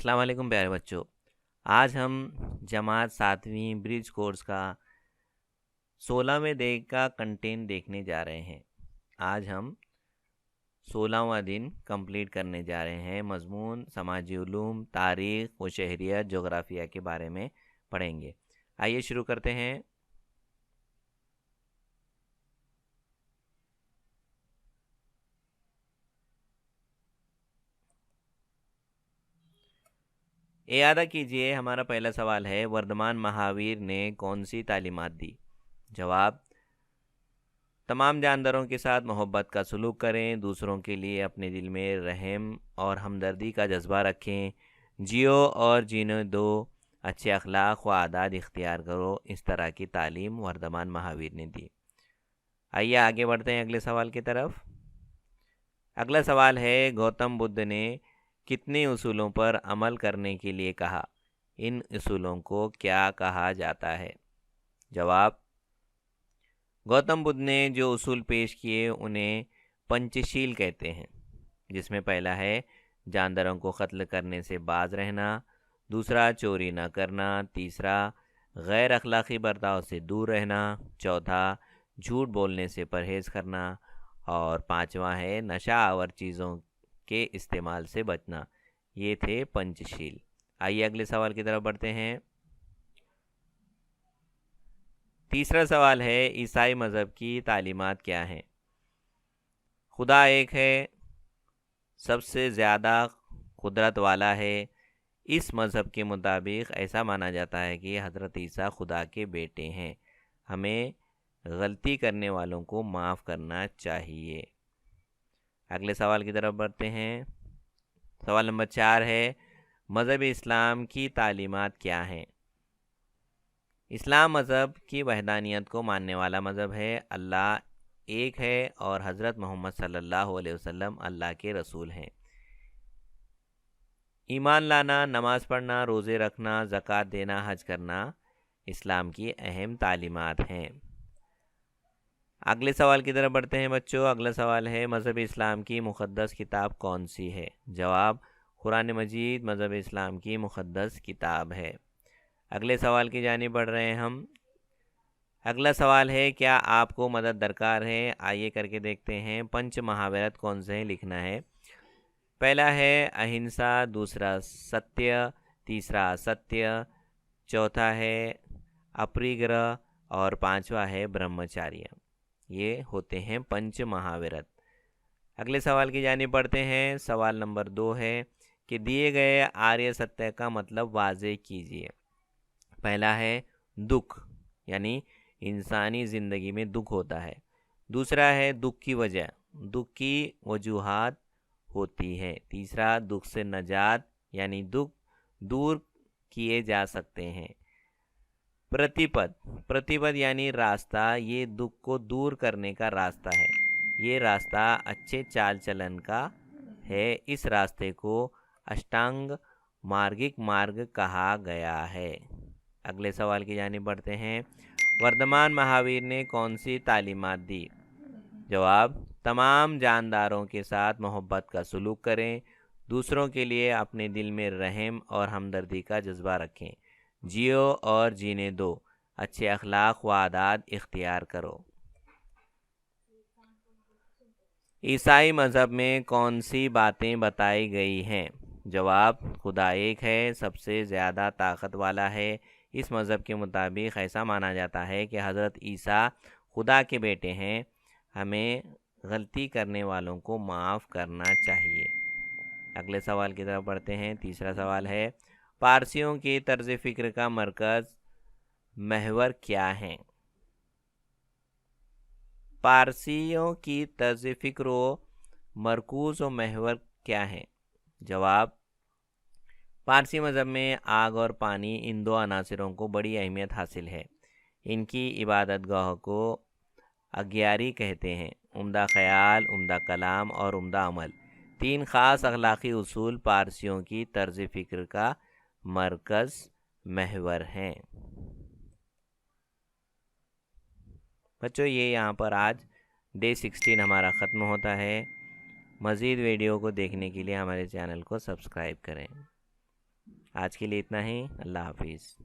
अस्सलाम वालेकुम प्यारे बच्चों। आज हम जमात 7वीं ब्रिज कोर्स का 16वें डे का कंटेंट देखने जा रहे हैं। आज हम 16वां दिन कंप्लीट करने जा रहे हैं। मजमून समाजी उलूम, तारीख़ व शहरियत, जोग्राफिया के बारे में पढ़ेंगे। आइए शुरू करते हैं। याद कीजिए, हमारा पहला सवाल है, वर्धमान महावीर ने कौन सी तालीमात दी? जवाब, तमाम जानदारों के साथ मोहब्बत का सलूक करें, दूसरों के लिए अपने दिल में रहम और हमदर्दी का जज्बा रखें, जियो और जीने दो, अच्छे अखलाक व आदात इख्तियार करो। इस तरह की तालीम वर्धमान महावीर ने दी। आइए आगे बढ़ते हैं अगले सवाल की तरफ। अगला सवाल है, गौतम बुद्ध ने कितने उसूलों पर अमल करने के लिए कहा? इन उसूलों को क्या कहा जाता है? जवाब, गौतम बुद्ध ने जो उसूल पेश किए उन्हें पंचशील कहते हैं, जिसमें पहला है जानदारों को कत्ल करने से बाज रहना, दूसरा चोरी न करना, तीसरा गैर अखलाकी बर्ताव से दूर रहना, चौथा झूठ बोलने से परहेज़ करना और पांचवा है नशा आवर चीज़ों के इस्तेमाल से बचना। ये थे पंचशील। आइए अगले सवाल की तरफ बढ़ते हैं। तीसरा सवाल है, ईसाई मज़हब की तालीमात क्या हैं? खुदा एक है, सबसे ज़्यादा कुदरत वाला है। इस मज़हब के मुताबिक ऐसा माना जाता है कि हज़रत ईसा खुदा के बेटे हैं। हमें गलती करने वालों को माफ़ करना चाहिए। अगले सवाल की तरफ बढ़ते हैं। सवाल नंबर 4 है, मज़हब इस्लाम की तालीमात क्या हैं? इस्लाम मज़हब की वहदानियत को मानने वाला मज़हब है। अल्लाह एक है और हज़रत मोहम्मद सल्लल्लाहु अलैहि वसल्लम अल्लाह के रसूल हैं। ईमान लाना, नमाज़ पढ़ना, रोज़े रखना, ज़कात देना, हज करना इस्लाम की अहम तालीमात हैं। अगले सवाल की तरफ बढ़ते हैं बच्चों। अगला सवाल है, मज़हब इस्लाम की मुक़द्दस किताब कौन सी है? जवाब, कुरान मजीद मज़हब इस्लाम की मुक़द्दस किताब है। अगले सवाल की जानिब बढ़ रहे हैं हम। अगला सवाल है, क्या आपको मदद दरकार है? आइए करके देखते हैं। पंच महाव्रत कौन से हैं, लिखना है। पहला है अहिंसा, दूसरा सत्य, तीसरा असत्य, चौथा है अपरिग्रह और पांचवा है ब्रह्मचार्य। ये होते हैं पंच महाव्रत। अगले सवाल की जानिब बढ़ते हैं। सवाल नंबर 2 है कि दिए गए आर्य सत्य का मतलब वाज़े कीजिए। पहला है दुख, यानी इंसानी ज़िंदगी में दुख होता है। दूसरा है दुख की वजह, दुख की वजूहात होती है। तीसरा दुख से नजात, यानी दुख दूर किए जा सकते हैं। प्रतिपद, प्रतिपद यानी रास्ता, ये दुख को दूर करने का रास्ता है। ये रास्ता अच्छे चाल चलन का है। इस रास्ते को अष्टांग मार्गिक मार्ग कहा गया है। अगले सवाल की जानिब बढ़ते हैं। वर्धमान महावीर ने कौन सी तालीमात दी? जवाब, तमाम जानदारों के साथ मोहब्बत का सलूक करें, दूसरों के लिए अपने दिल में रहम और हमदर्दी का जज्बा रखें, जियो और जीने दो, अच्छे अखलाक व आदात इख्तियार करो। ईसाई मज़हब में कौन सी बातें बताई गई हैं? जवाब, खुदा एक है, सबसे ज़्यादा ताकत वाला है। इस मज़हब के मुताबिक ऐसा माना जाता है कि हज़रत ईसा खुदा के बेटे हैं। हमें गलती करने वालों को माफ़ करना चाहिए। अगले सवाल की तरफ बढ़ते हैं। तीसरा सवाल है, पारसियों की तर्ज फ़िक्र का मरकज़ महवर क्या है? पारसियों की तर्ज फ़िक्र मरकूज़ व महवर क्या है? जवाब, पारसी मज़हब में आग और पानी, इन दो अनासरों को बड़ी अहमियत हासिल है। इनकी इबादत गाह को अग्यारी कहते हैं। उम्दा ख़याल, उम्दा कलाम और उम्दा अमल, तीन ख़ास अखलाक़ी उसूल पारसियों की तर्ज फ़िक्र का मरकज़ महवर हैं। बच्चों, ये यहाँ पर आज डे 16 हमारा ख़त्म होता है। मज़ीद वीडियो को देखने के लिए हमारे चैनल को सब्सक्राइब करें। آج کے لیے اتنا ہی، اللہ حافظ۔